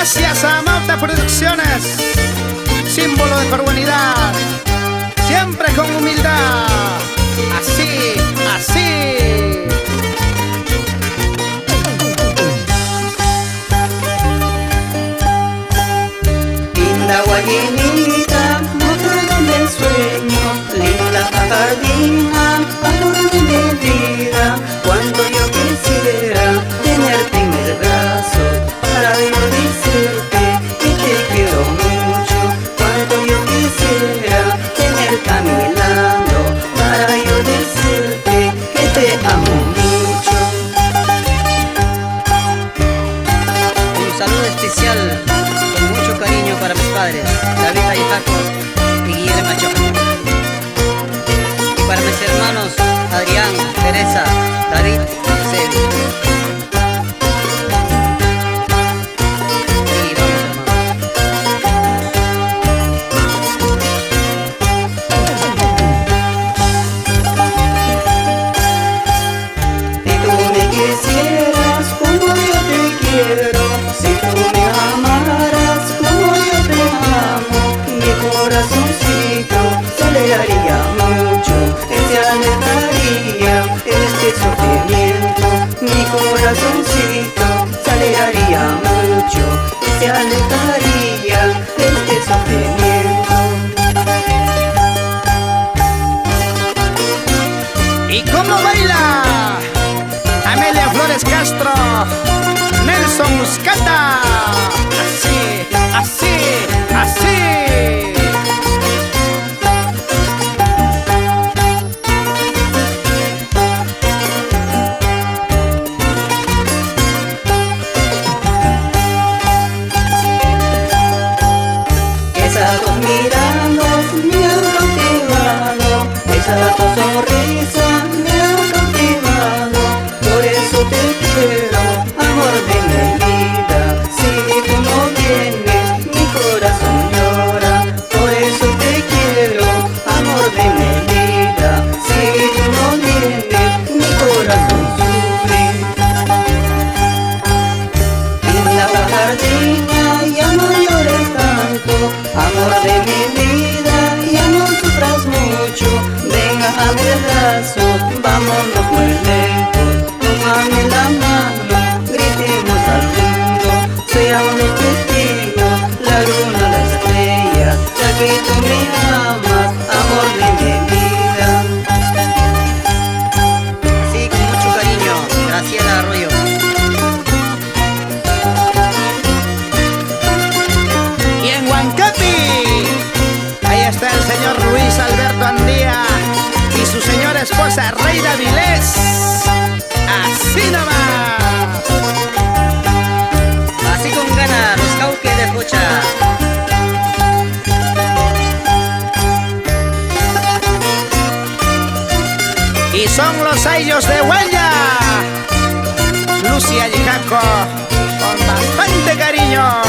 Gracias a Mauta Producciones, símbolo de peruanidad, siempre con humildad. Así, así. Linda guayinita, mostrando del sueño, linda jardina, amor de mi vida. Cuánto yo quisiera tenerte en mis brazos para yo decirte que te quiero mucho. Cuánto yo quisiera tenerte a mi lado para yo decirte que te amo mucho. Un saludo especial con mucho cariño para mis padres, David Ayajaco y Guillermo Machoca. Y para mis hermanos, Adrián, Teresa, David, Celi. Y vamos, hermanos. Si tú me quisieras como yo te quiero, si tú me amaras como yo te amo, mi corazoncito se alegraría mucho, se alegraría este sufrimiento. Mi corazoncito se alegraría mucho, se alegraría este sufrimiento. ¿Y cómo baila? Amelia Flores Castro, Nelson Muscata. Así, así, así. Esas dos miradas me han cautivado, esas dos sonrisas me han cautivado. Por eso te quiero, amor de mi vida. Si tú no vienes, mi corazón llora. Por eso te quiero, amor de mi vida. Si tú no vienes, mi corazón sufre. Linda jardina, ya no llores tanto, amor de mi vida, ya no sufras mucho. Venga a mi brazo, vámonos muy lejos, tómame la mano, gritemos al mundo. Seamos los testigos, la luna, las estrellas, ya que tú me amas, amor de mi vida. Sí, con mucho cariño, Graciela Arroyo. Y en Huancapi, ahí está el señor Luis Alberto Andía y su señora esposa Reina Vilés. Así nomás. Así con ganas, los cauques de Pocha. Y son los aillos de Huella, Lucy Ayajaco, con bastante cariño.